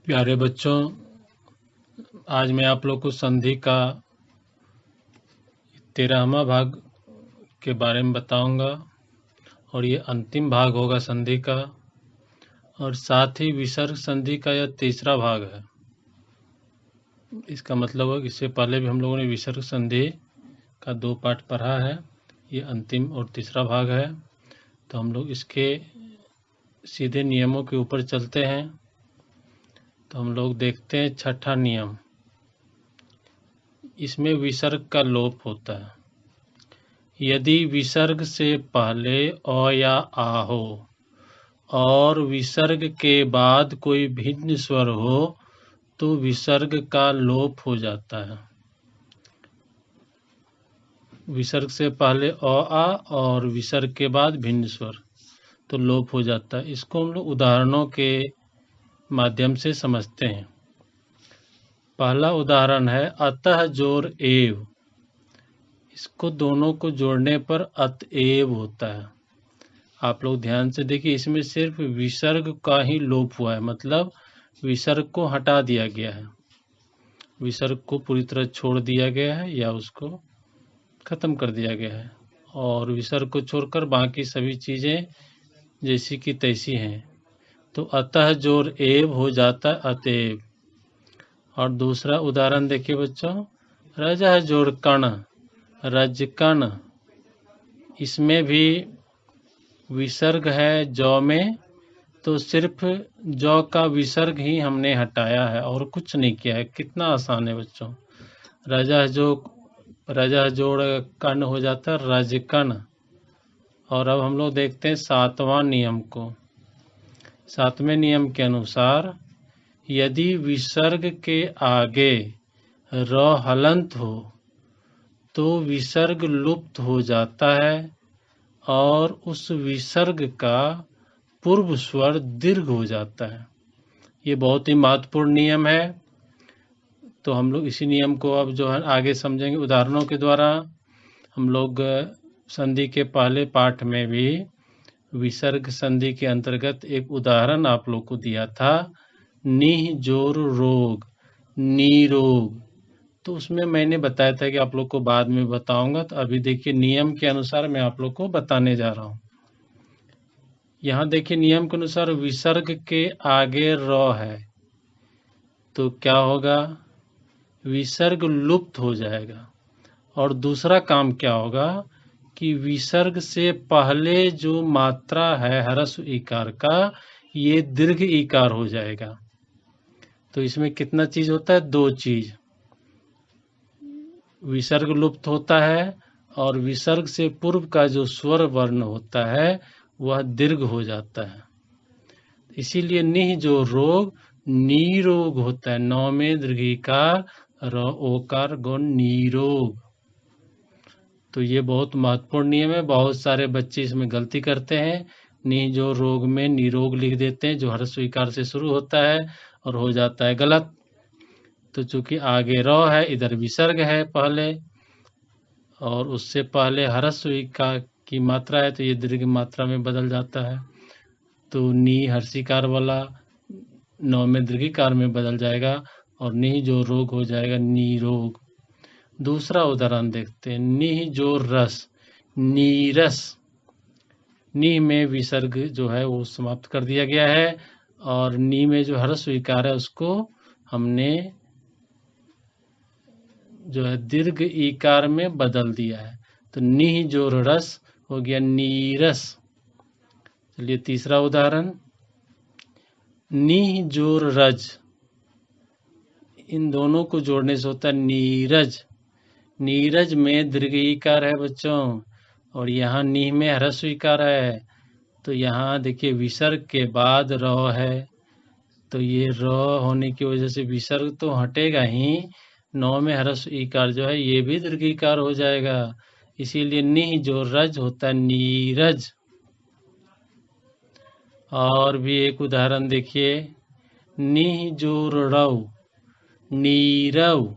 प्यारे बच्चों, आज मैं आप लोग को संधि का 13वां भाग के बारे में बताऊंगा और ये अंतिम भाग होगा संधि का, और साथ ही विसर्ग संधि का यह तीसरा भाग है। इसका मतलब है कि इससे पहले भी हम लोगों ने विसर्ग संधि का 2 पाठ पढ़ा है। ये अंतिम और तीसरा भाग है, तो हम लोग इसके सीधे नियमों के ऊपर चलते हैं। तो हम लोग देखते हैं छठा नियम। इसमें विसर्ग का लोप होता है। यदि विसर्ग से पहले अ या आ हो और विसर्ग के बाद कोई भिन्न स्वर हो तो विसर्ग का लोप हो जाता है। विसर्ग से पहले अ आ और विसर्ग के बाद भिन्न स्वर तो लोप हो जाता है। इसको हम लोग उदाहरणों के माध्यम से समझते हैं। पहला उदाहरण है अतः जोर एव। इसको दोनों को जोड़ने पर अतएव होता है। आप लोग ध्यान से देखिए, इसमें सिर्फ विसर्ग का ही लोप हुआ है, मतलब विसर्ग को हटा दिया गया है। विसर्ग को पूरी तरह छोड़ दिया गया है या उसको खत्म कर दिया गया है, और विसर्ग को छोड़कर बाकी सभी चीजें जैसी की तैसी हैं। तो अतः जोर एव हो जाता है अतएव। और दूसरा उदाहरण देखिए बच्चों, रजह जोड़ कण, रजकण। इसमें भी विसर्ग है जौ में, तो सिर्फ जौ का विसर्ग ही हमने हटाया है और कुछ नहीं किया है। कितना आसान है बच्चों। रजह जोड़ कण हो जाता है रजकण। और अब हम लोग देखते हैं 7वां नियम को। 7वें नियम के अनुसार यदि विसर्ग के आगे र हलंत हो तो विसर्ग लुप्त हो जाता है और उस विसर्ग का पूर्व स्वर दीर्घ हो जाता है। ये बहुत ही महत्वपूर्ण नियम है। तो हम लोग इसी नियम को अब जो है आगे समझेंगे उदाहरणों के द्वारा। हम लोग संधि के पहले पाठ में भी विसर्ग संधि के अंतर्गत एक उदाहरण आप लोग को दिया था, निह जोर रोग, नीरोग। तो उसमें मैंने बताया था कि आप लोग को बाद में बताऊंगा। तो अभी देखिए नियम के अनुसार मैं आप लोग को बताने जा रहा हूँ। यहाँ देखिए नियम के अनुसार विसर्ग के आगे र है तो क्या होगा, विसर्ग लुप्त हो जाएगा। और दूसरा काम क्या होगा कि विसर्ग से पहले जो मात्रा है ह्रस्व इकार का, ये दीर्घ इकार हो जाएगा। तो इसमें कितना चीज होता है, 2 चीज। विसर्ग लुप्त होता है और विसर्ग से पूर्व का जो स्वर वर्ण होता है वह दीर्घ हो जाता है। इसीलिए निह जो रोग नीरोग होता है। 9 में दीर्घिकार र ओकार गुण नीरोग। तो ये बहुत महत्वपूर्ण नियम है। बहुत सारे बच्चे इसमें गलती करते हैं, निह जो रोग में निरोग लिख देते हैं जो ह्रस्व इकार से शुरू होता है और हो जाता है गलत। तो चूंकि आगे र है, इधर विसर्ग है पहले और उससे पहले ह्रस्व इकार की मात्रा है, तो ये दीर्घ मात्रा में बदल जाता है। तो नी हर्षिकार वाला 9 में दीर्घिकार में बदल जाएगा और निह जो रोग हो जाएगा नीरोग। दूसरा उदाहरण देखते हैं, निह जो रस, नीरस। निह में विसर्ग जो है वो समाप्त कर दिया गया है और नी में जो ह्रस्व इकार है उसको हमने जो है दीर्घ इकार में बदल दिया है। तो निह जो रस हो गया नीरस। चलिए तीसरा उदाहरण, निह जोर रज। इन दोनों को जोड़ने से होता है नीरज। नीरज में दीर्घ इकार है बच्चों और यहाँ निह में ह्रस्व इकार है। तो यहाँ देखिए विसर्ग के बाद र है, तो ये र होने की वजह से विसर्ग तो हटेगा ही, 9 में ह्रस्व इकार जो है ये भी दीर्घ इकार हो जाएगा। इसीलिए निह जो रज होता है नीरज। और भी एक उदाहरण देखिए, निह जोर रव, नीरव।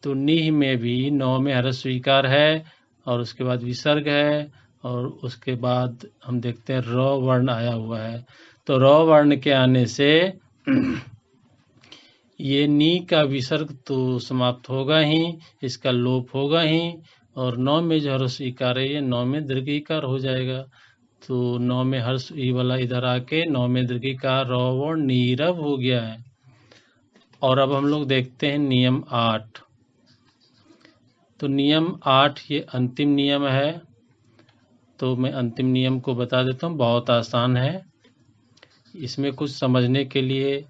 तो निह में भी 9 में ह्रस्व इकार है और उसके बाद विसर्ग है और उसके बाद हम देखते हैं र वर्ण आया हुआ है। तो र वर्ण के आने से ये नी का विसर्ग तो समाप्त होगा ही, इसका लोप होगा ही, और नौ में जो हर्ष इकार है ये नौ में दीर्घ इकार हो जाएगा। तो नौ में हर्ष ई वाला इधर आके नौ में दीर्घ इकार रौ नीरव हो गया है। और अब हम लोग देखते हैं नियम 8। तो नियम 8 ये अंतिम नियम है। तो मैं अंतिम नियम को बता देता हूँ, बहुत आसान है। इसमें कुछ समझने के लिए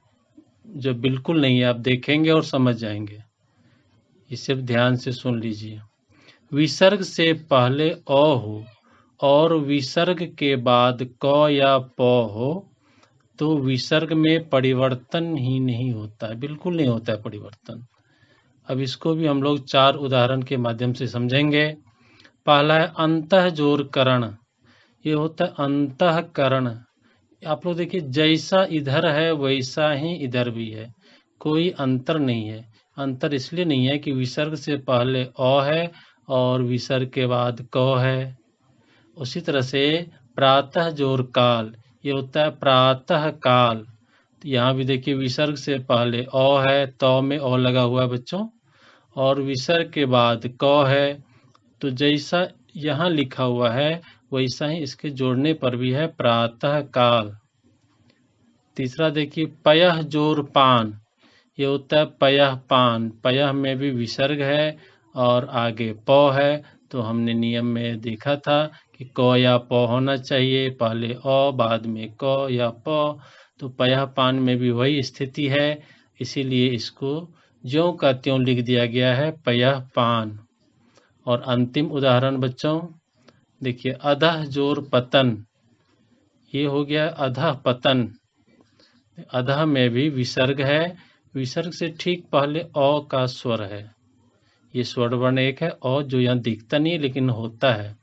जो बिल्कुल नहीं है, आप देखेंगे और समझ जाएंगे। ये सिर्फ ध्यान से सुन लीजिए। विसर्ग से पहले अ हो और विसर्ग के बाद क या प हो तो विसर्ग में परिवर्तन ही नहीं होता है, बिल्कुल नहीं होता है परिवर्तन। अब इसको भी हम लोग 4 उदाहरण के माध्यम से समझेंगे। पहला है अंतःजोरकरण। ये होता है अंतःकरण। आप लोग देखिए, जैसा इधर है वैसा ही इधर भी है, कोई अंतर नहीं है। अंतर इसलिए नहीं है कि विसर्ग से पहले अ है और विसर्ग के बाद क है। उसी तरह से प्रातः जोर काल, ये होता है प्रातः काल। तो यहाँ भी देखिए, विसर्ग से पहले अ है, त में अ लगा हुआ है बच्चों, और विसर्ग के बाद क है। तो जैसा यहाँ लिखा हुआ है वैसा ही इसके जोड़ने पर भी है प्रातः काल। तीसरा देखिए, पयः जोर पान। ये होता है पयः पान। पयः में भी विसर्ग है और आगे प है। तो हमने नियम में देखा था कि क या प होना चाहिए, पहले अ बाद में क या प। तो पयः पान में भी वही स्थिति है, इसीलिए इसको ज्यों का त्यों लिख दिया गया है पयः पान। और अंतिम उदाहरण बच्चों देखिए, अधः जोर पतन। ये हो गया अधः पतन। अधः में भी विसर्ग है, विसर्ग से ठीक पहले अ का स्वर है। ये स्वर वर्ण एक है, अ जो यहाँ दिखता नहीं लेकिन होता है,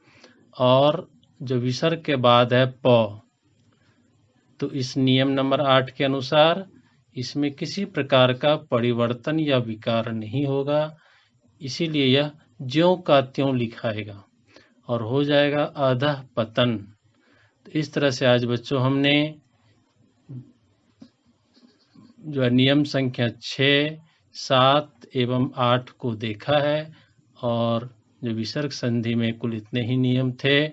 और जो विसर्ग के बाद है प। तो इस नियम नंबर 8 के अनुसार इसमें किसी प्रकार का परिवर्तन या विकार नहीं होगा, इसीलिए यह ज्यों का त्यों लिखाएगा और हो जाएगा अधः पतन। तो इस तरह से आज बच्चों हमने जो है नियम संख्या 6, 7 एवं 8 को देखा है, और जो विसर्ग संधि में कुल इतने ही नियम थे,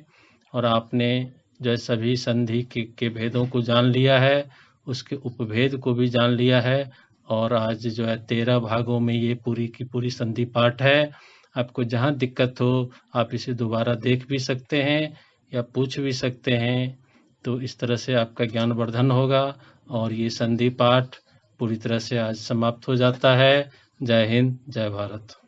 और आपने जो है सभी संधि के भेदों को जान लिया है, उसके उपभेद को भी जान लिया है। और आज जो है 13 भागों में ये पूरी की पूरी संधि पाठ है। आपको जहाँ दिक्कत हो आप इसे दोबारा देख भी सकते हैं या पूछ भी सकते हैं। तो इस तरह से आपका ज्ञान वर्धन होगा और ये संधि पाठ पूरी तरह से आज समाप्त हो जाता है। जय हिंद, जय भारत।